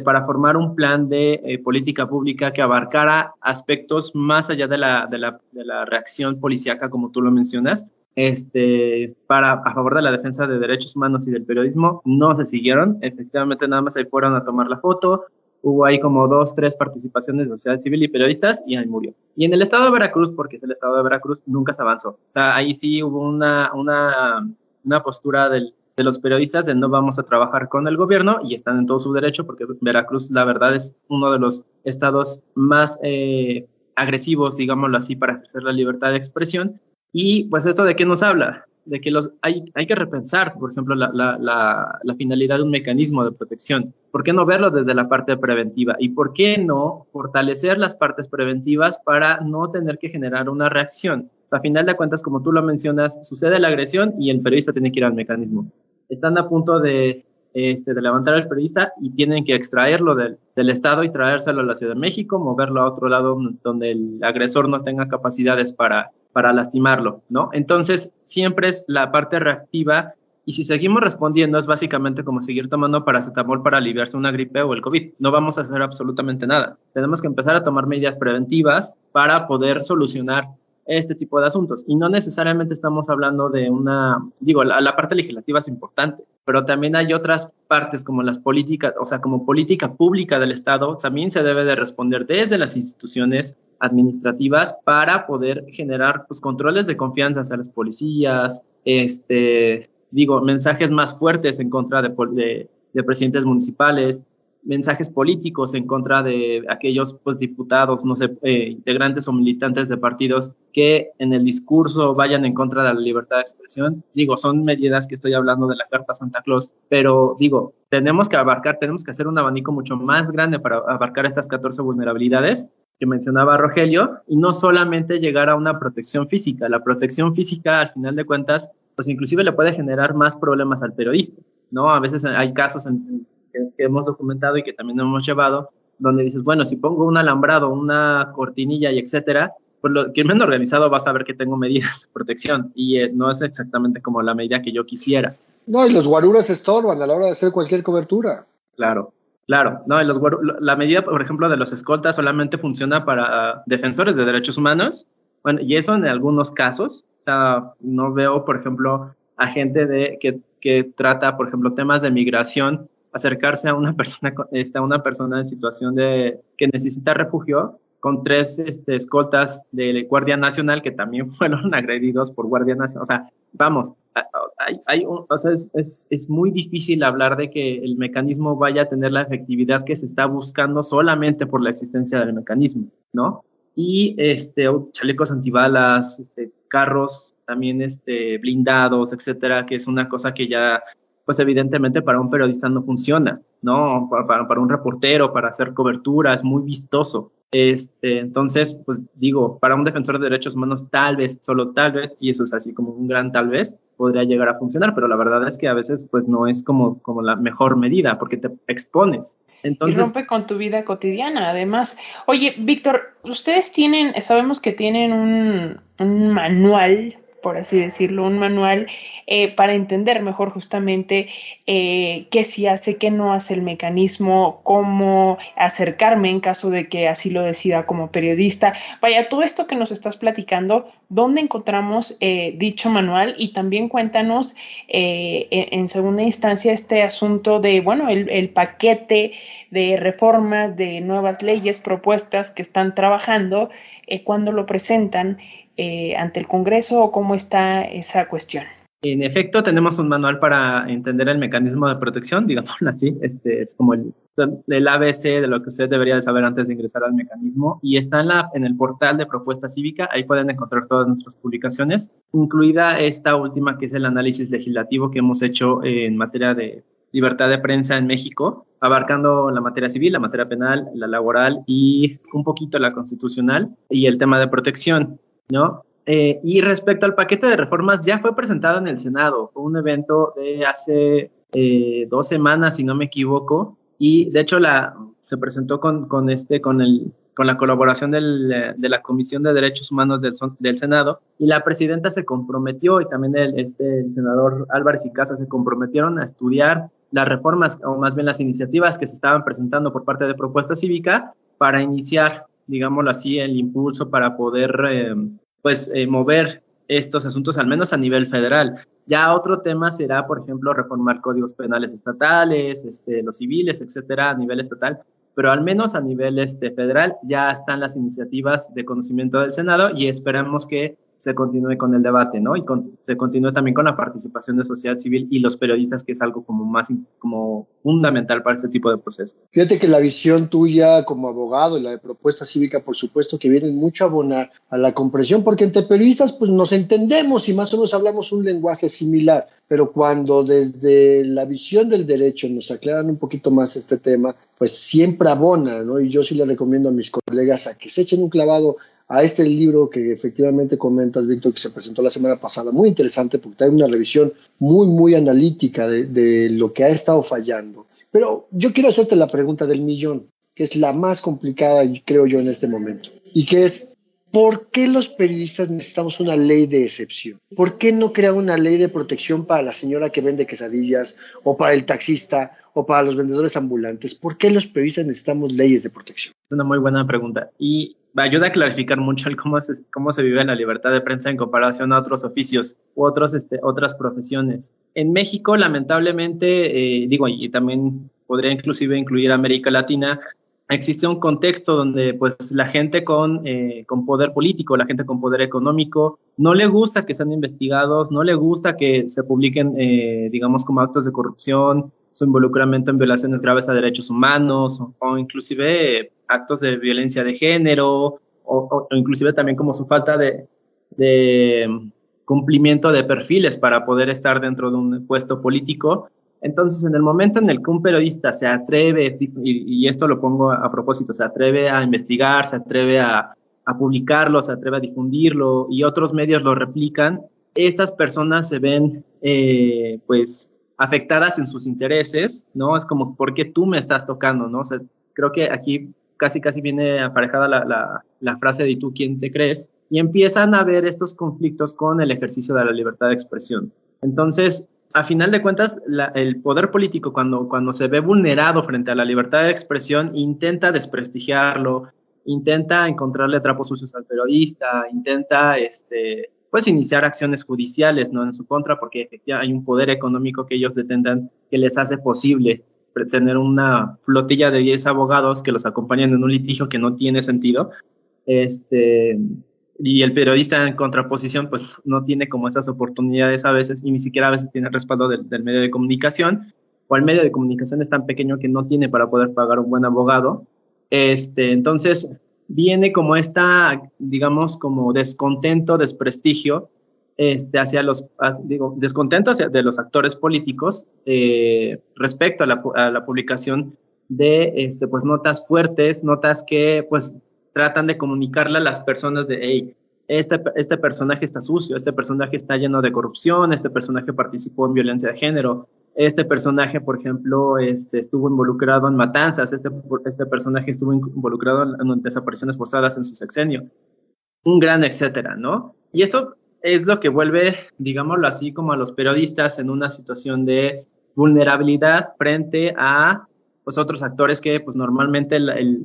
para formar un plan de política pública que abarcara aspectos más allá de la reacción policíaca, como tú lo mencionas, a favor de la defensa de derechos humanos y del periodismo. No se siguieron, efectivamente nada más ahí fueron a tomar la foto, hubo ahí como 2, 3 participaciones de sociedad civil y periodistas y ahí murió. Y en el estado de Veracruz, porque es el estado de Veracruz, nunca se avanzó. O sea, ahí sí hubo una postura de los periodistas de no vamos a trabajar con el gobierno y están en todo su derecho porque Veracruz, la verdad, es uno de los estados más agresivos, digámoslo así, para ejercer la libertad de expresión. Y pues esto de qué nos habla, de que hay que repensar, por ejemplo, la finalidad de un mecanismo de protección. ¿Por qué no verlo desde la parte preventiva? ¿Y por qué no fortalecer las partes preventivas para no tener que generar una reacción? O sea, a final de cuentas, como tú lo mencionas, sucede la agresión y el periodista tiene que ir al mecanismo. Están a punto de levantar al periodista y tienen que extraerlo del Estado y traérselo a la Ciudad de México, moverlo a otro lado donde el agresor no tenga capacidades para lastimarlo, ¿no? Entonces, siempre es la parte reactiva y si seguimos respondiendo es básicamente como seguir tomando paracetamol para aliviarse una gripe o el COVID. No vamos a hacer absolutamente nada. Tenemos que empezar a tomar medidas preventivas para poder solucionar este tipo de asuntos. Y no necesariamente estamos hablando de la parte legislativa es importante, pero también hay otras partes como las políticas, o sea, como política pública del Estado, también se debe de responder desde las instituciones administrativas para poder generar controles de confianza hacia las policías, mensajes más fuertes en contra de presidentes municipales, mensajes políticos en contra de aquellos diputados, integrantes o militantes de partidos que en el discurso vayan en contra de la libertad de expresión. Son medidas que estoy hablando de la Carta Santa Claus, pero tenemos que hacer un abanico mucho más grande para abarcar estas 14 vulnerabilidades que mencionaba Rogelio y no solamente llegar a una protección física. La protección física, al final de cuentas, inclusive le puede generar más problemas al periodista, ¿no? A veces hay casos que hemos documentado y que también hemos llevado, donde dices, bueno, si pongo un alambrado, una cortinilla y etcétera, pues el crimen organizado va a saber que tengo medidas de protección y no es exactamente como la medida que yo quisiera. No, y los guaruras estorban a la hora de hacer cualquier cobertura. Claro. No, la medida, por ejemplo, de los escoltas solamente funciona para defensores de derechos humanos. Bueno, y eso en algunos casos. O sea, no veo, por ejemplo, a gente que trata, por ejemplo, temas de migración acercarse a una persona en situación de que necesita refugio con 3 escoltas de Guardia Nacional que también fueron agredidos por Guardia Nacional. O sea, vamos, es muy difícil hablar de que el mecanismo vaya a tener la efectividad que se está buscando solamente por la existencia del mecanismo, ¿no? Y chalecos antibalas, carros también blindados, etcétera, que es una cosa que ya, pues evidentemente para un periodista no funciona, ¿no? Para un reportero, para hacer cobertura, es muy vistoso. Entonces, pues digo, para un defensor de derechos humanos tal vez, solo tal vez, y eso es así como un gran tal vez, podría llegar a funcionar, pero la verdad es que a veces pues no es como la mejor medida, porque te expones. Entonces, y rompe con tu vida cotidiana, además. Oye, Víctor, ustedes sabemos que tienen un manual, por así decirlo, un manual para entender mejor justamente qué sí hace, qué no hace el mecanismo, cómo acercarme en caso de que así lo decida como periodista. Vaya, todo esto que nos estás platicando, ¿dónde encontramos dicho manual? Y también cuéntanos en segunda instancia este asunto de, bueno, el paquete de reformas, de nuevas leyes propuestas que están trabajando, cuándo lo presentan ante el Congreso o cómo está esa cuestión. En efecto, tenemos un manual para entender el mecanismo de protección, digámoslo así. Es como el ABC de lo que usted debería de saber antes de ingresar al mecanismo, y está en el portal de Propuesta Cívica. Ahí pueden encontrar todas nuestras publicaciones, incluida esta última que es el análisis legislativo que hemos hecho en materia de libertad de prensa en México, abarcando la materia civil, la materia penal, la laboral y un poquito la constitucional y el tema de protección, ¿no? Y respecto al paquete de reformas, ya fue presentado en el Senado. Fue un evento de hace 2 semanas, si no me equivoco, y de hecho se presentó con la colaboración de la Comisión de Derechos Humanos del Senado, y la presidenta se comprometió, y también el senador Álvarez y Casa se comprometieron a estudiar las reformas, o más bien las iniciativas que se estaban presentando por parte de Propuesta Cívica para iniciar, digámoslo así, el impulso para poder mover estos asuntos, al menos a nivel federal. Ya otro tema será, por ejemplo, reformar códigos penales estatales, los civiles, etcétera, a nivel estatal, pero al menos a nivel federal ya están las iniciativas de conocimiento del Senado, y esperamos que se continúe con el debate, ¿no? Y se continúe también con la participación de sociedad civil y los periodistas, que es algo como fundamental para este tipo de procesos. Fíjate que la visión tuya como abogado y la de Propuesta Cívica, por supuesto, que vienen mucho a abonar a la comprensión, porque entre periodistas pues nos entendemos y más o menos hablamos un lenguaje similar, pero cuando desde la visión del derecho nos aclaran un poquito más este tema, pues siempre abona, ¿no? Y yo sí le recomiendo a mis colegas a que se echen un clavado a este libro que efectivamente comentas, Víctor, que se presentó la semana pasada, muy interesante porque trae una revisión muy, muy analítica de lo que ha estado fallando. Pero yo quiero hacerte la pregunta del millón, que es la más complicada, creo yo, en este momento, y que es, ¿por qué los periodistas necesitamos una ley de excepción? ¿Por qué no crear una ley de protección para la señora que vende quesadillas, o para el taxista, o para los vendedores ambulantes? ¿Por qué los periodistas necesitamos leyes de protección? Es una muy buena pregunta, y ayuda a clarificar mucho el cómo se vive la libertad de prensa en comparación a otros oficios u otras profesiones. En México, lamentablemente, y también podría inclusive incluir América Latina, existe un contexto donde pues la gente con poder político, la gente con poder económico, no le gusta que sean investigados, no le gusta que se publiquen, digamos, como actos de corrupción, su involucramiento en violaciones graves a derechos humanos, o inclusive actos de violencia de género, o inclusive también como su falta de cumplimiento de perfiles para poder estar dentro de un puesto político. Entonces, en el momento en el que un periodista se atreve, y esto lo pongo a propósito, se atreve a investigar, se atreve a publicarlo, se atreve a difundirlo, y otros medios lo replican, estas personas se ven, afectadas en sus intereses, ¿no? Es como, ¿por qué tú me estás tocando, no? O sea, creo que aquí casi viene aparejada la frase de ¿y tú quién te crees? Y empiezan a ver estos conflictos con el ejercicio de la libertad de expresión. Entonces, a final de cuentas, el poder político, cuando se ve vulnerado frente a la libertad de expresión, intenta desprestigiarlo, intenta encontrarle trapos sucios al periodista, intenta iniciar acciones judiciales, ¿no?, en su contra, porque ya hay un poder económico que ellos detentan que les hace posible tener una flotilla de 10 abogados que los acompañan en un litigio que no tiene sentido. Y el periodista en contraposición pues no tiene como esas oportunidades a veces, y ni siquiera a veces tiene el respaldo del medio de comunicación, o el medio de comunicación es tan pequeño que no tiene para poder pagar un buen abogado. Entonces viene como digamos, como descontento, desprestigio, descontento de los actores políticos respecto a la publicación de pues notas fuertes, notas que pues tratan de comunicarle a las personas de, hey, este personaje está sucio, este personaje está lleno de corrupción, este personaje participó en violencia de género, este personaje, por ejemplo, estuvo involucrado en matanzas, este personaje estuvo involucrado en desapariciones forzadas en su sexenio, un gran etcétera, ¿no? Y esto es lo que vuelve, digámoslo así, como a los periodistas en una situación de vulnerabilidad frente a pues otros actores que pues normalmente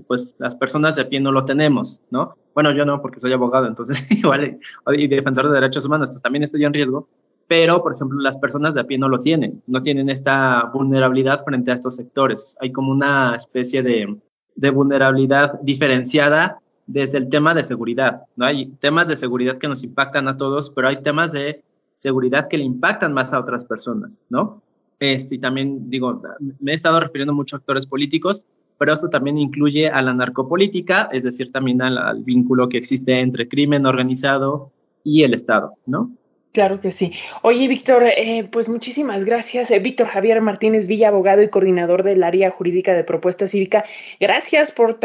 pues las personas de a pie no lo tenemos, ¿no? Bueno, yo no, porque soy abogado, entonces igual, y defensor de derechos humanos, entonces también estoy en riesgo, pero, por ejemplo, las personas de a pie no lo tienen, no tienen esta vulnerabilidad frente a estos sectores. Hay como una especie de vulnerabilidad diferenciada desde el tema de seguridad, ¿no? Hay temas de seguridad que nos impactan a todos, pero hay temas de seguridad que le impactan más a otras personas, ¿no? Y también, digo, me he estado refiriendo mucho a actores políticos, pero esto también incluye a la narcopolítica, es decir, también al vínculo que existe entre crimen organizado y el Estado, ¿no? Claro que sí. Oye, Víctor, pues muchísimas gracias. Víctor Javier Martínez Villa, abogado y coordinador del área jurídica de Propuesta Cívica. Gracias por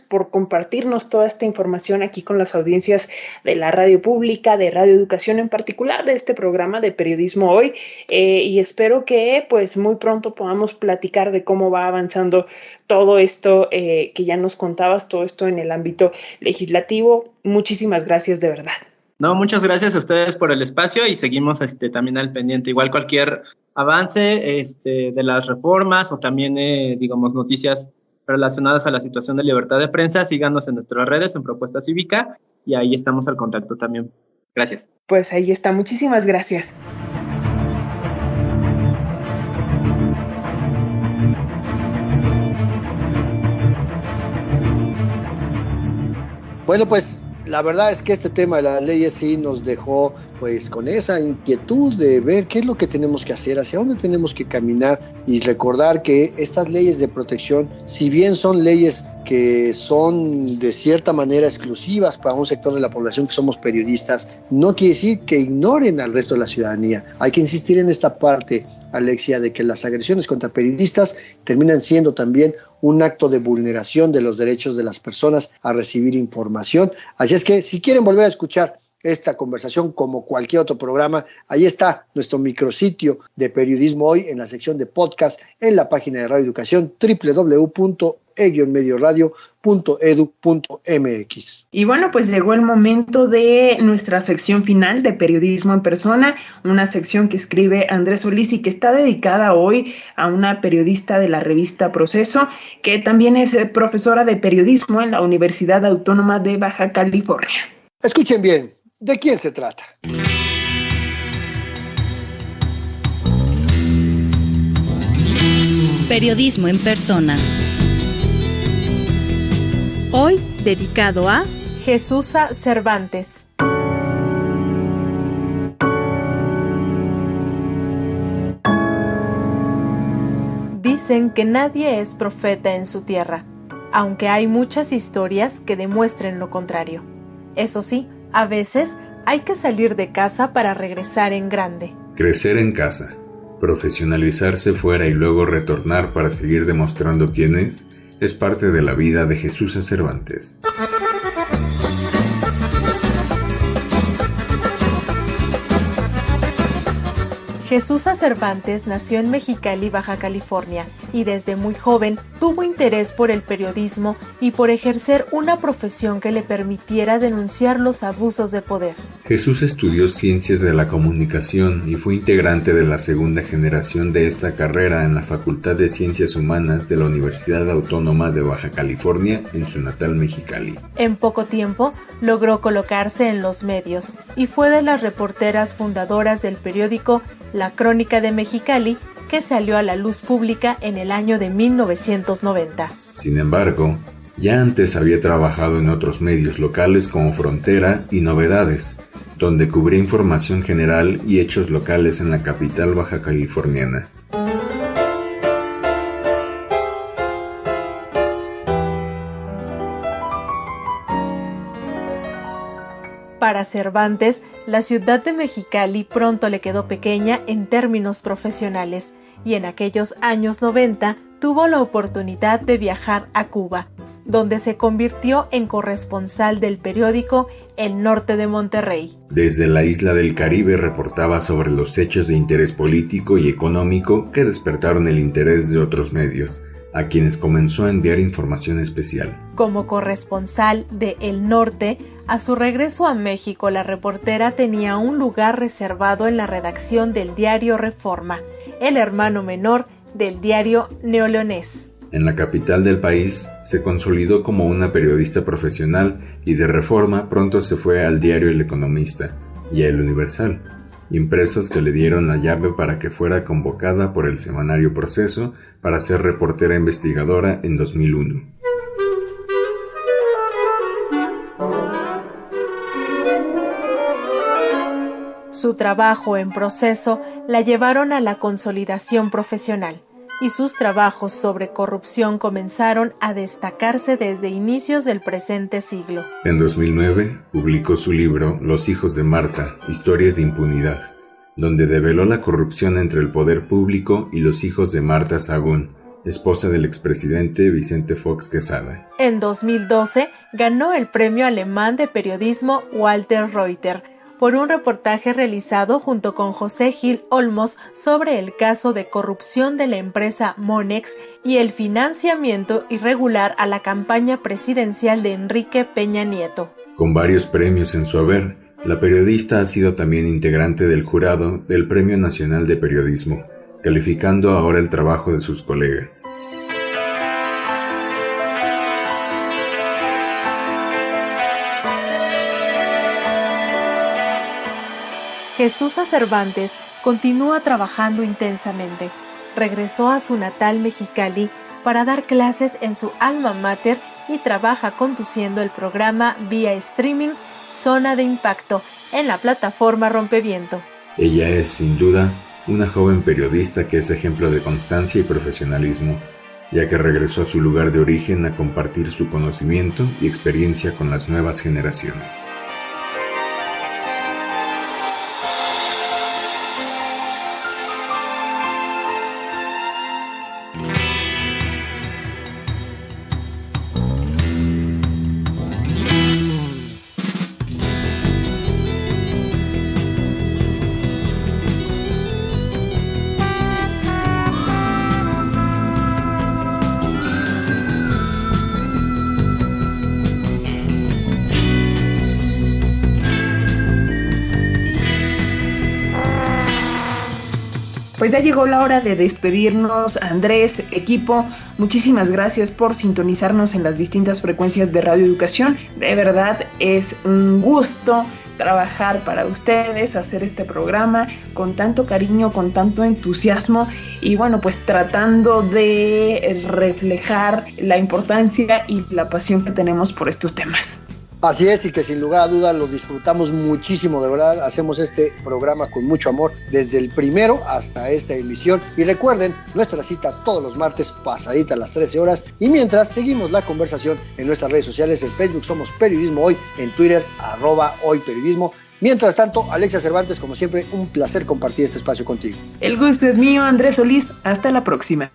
por compartirnos toda esta información aquí con las audiencias de la radio pública, de Radio Educación en particular, de este programa de Periodismo Hoy. Y espero que pues muy pronto podamos platicar de cómo va avanzando todo esto que ya nos contabas, todo esto en el ámbito legislativo. Muchísimas gracias de verdad. No, muchas gracias a ustedes por el espacio y seguimos también al pendiente. Igual cualquier avance de las reformas o también, digamos, noticias relacionadas a la situación de libertad de prensa, síganos en nuestras redes, en Propuesta Cívica, y ahí estamos al contacto también. Gracias. Pues ahí está. Muchísimas gracias. Bueno, pues la verdad es que este tema de las leyes sí nos dejó pues con esa inquietud de ver qué es lo que tenemos que hacer, hacia dónde tenemos que caminar, y recordar que estas leyes de protección, si bien son leyes que son de cierta manera exclusivas para un sector de la población que somos periodistas, no quiere decir que ignoren al resto de la ciudadanía. Hay que insistir en esta parte, Alexia, de que las agresiones contra periodistas terminan siendo también un acto de vulneración de los derechos de las personas a recibir información. Así es que si quieren volver a escuchar esta conversación como cualquier otro programa, ahí está nuestro micrositio de Periodismo Hoy en la sección de podcast en la página de Radio Educación, www.e-medioradio.edu.mx. Y bueno, pues llegó el momento de nuestra sección final de Periodismo en Persona, una sección que escribe Andrés Solís y que está dedicada hoy a una periodista de la revista Proceso, que también es profesora de periodismo en la Universidad Autónoma de Baja California. Escuchen bien, ¿de quién se trata? Periodismo en Persona. Hoy dedicado a Jesusa Cervantes. Dicen que nadie es profeta en su tierra, aunque hay muchas historias que demuestren lo contrario. Eso sí, a veces hay que salir de casa para regresar en grande. Crecer en casa, profesionalizarse fuera y luego retornar para seguir demostrando quién es parte de la vida de Jesusa Cervantes. Jesusa Cervantes nació en Mexicali, Baja California, y desde muy joven tuvo interés por el periodismo y por ejercer una profesión que le permitiera denunciar los abusos de poder. Jesús estudió Ciencias de la Comunicación y fue integrante de la segunda generación de esta carrera en la Facultad de Ciencias Humanas de la Universidad Autónoma de Baja California en su natal Mexicali. En poco tiempo logró colocarse en los medios y fue de las reporteras fundadoras del periódico La Crónica de Mexicali que salió a la luz pública en el año de 1990. Sin embargo, ya antes había trabajado en otros medios locales como Frontera y Novedades, donde cubría información general y hechos locales en la capital baja californiana. Para Cervantes, la ciudad de Mexicali pronto le quedó pequeña en términos profesionales, y en aquellos años 90 tuvo la oportunidad de viajar a Cuba, donde se convirtió en corresponsal del periódico El Norte de Monterrey. Desde la isla del Caribe reportaba sobre los hechos de interés político y económico que despertaron el interés de otros medios, a quienes comenzó a enviar información especial. Como corresponsal de El Norte, a su regreso a México, la reportera tenía un lugar reservado en la redacción del diario Reforma, el hermano menor del diario Neoleonés. En la capital del país se consolidó como una periodista profesional y de Reforma pronto se fue al diario El Economista y a El Universal, impresos que le dieron la llave para que fuera convocada por el semanario Proceso para ser reportera investigadora en 2001. Su trabajo en Proceso la llevaron a la consolidación profesional, y sus trabajos sobre corrupción comenzaron a destacarse desde inicios del presente siglo. En 2009 publicó su libro Los hijos de Marta, historias de impunidad, donde develó la corrupción entre el poder público y los hijos de Marta Sahagún, esposa del expresidente Vicente Fox Quesada. En 2012 ganó el premio alemán de periodismo Walter Reuter por un reportaje realizado junto con José Gil Olmos sobre el caso de corrupción de la empresa Monex y el financiamiento irregular a la campaña presidencial de Enrique Peña Nieto. Con varios premios en su haber, la periodista ha sido también integrante del jurado del Premio Nacional de Periodismo, calificando ahora el trabajo de sus colegas. Jesús Cervantes continúa trabajando intensamente. Regresó a su natal Mexicali para dar clases en su alma mater y trabaja conduciendo el programa vía streaming Zona de Impacto en la plataforma Rompeviento. Ella es, sin duda, una joven periodista que es ejemplo de constancia y profesionalismo, ya que regresó a su lugar de origen a compartir su conocimiento y experiencia con las nuevas generaciones. Pues ya llegó la hora de despedirnos. Andrés, equipo, muchísimas gracias por sintonizarnos en las distintas frecuencias de Radio Educación. De verdad es un gusto trabajar para ustedes, hacer este programa con tanto cariño, con tanto entusiasmo y bueno, pues tratando de reflejar la importancia y la pasión que tenemos por estos temas. Así es, y que sin lugar a dudas lo disfrutamos muchísimo, de verdad, hacemos este programa con mucho amor desde el primero hasta esta emisión. Y recuerden, nuestra cita todos los martes pasadita a las 13 horas. Y mientras, seguimos la conversación en nuestras redes sociales. En Facebook somos Periodismo Hoy, en Twitter, @hoyperiodismo. Mientras tanto, Alexia Cervantes, como siempre, un placer compartir este espacio contigo. El gusto es mío, Andrés Solís. Hasta la próxima.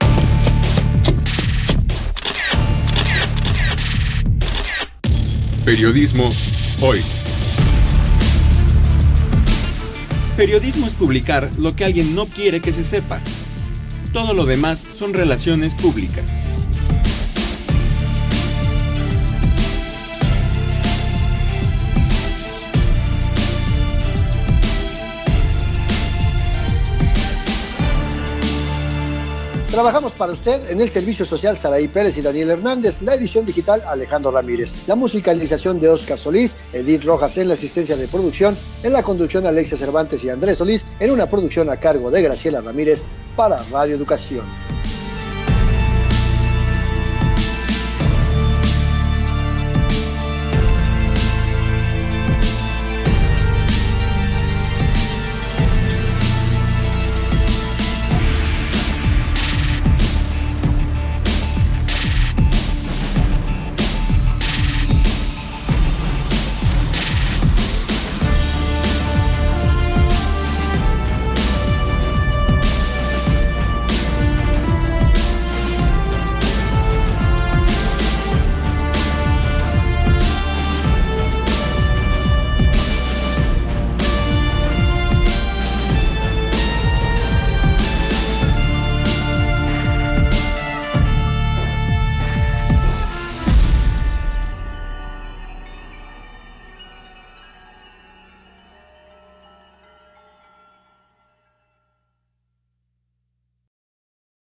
Periodismo Hoy. Periodismo es publicar lo que alguien no quiere que se sepa. Todo lo demás son relaciones públicas. Trabajamos para usted en el servicio social Saraí Pérez y Daniel Hernández, la edición digital Alejandro Ramírez, la musicalización de Oscar Solís, Edith Rojas en la asistencia de producción, en la conducción Alexia Cervantes y Andrés Solís, en una producción a cargo de Graciela Ramírez para Radio Educación.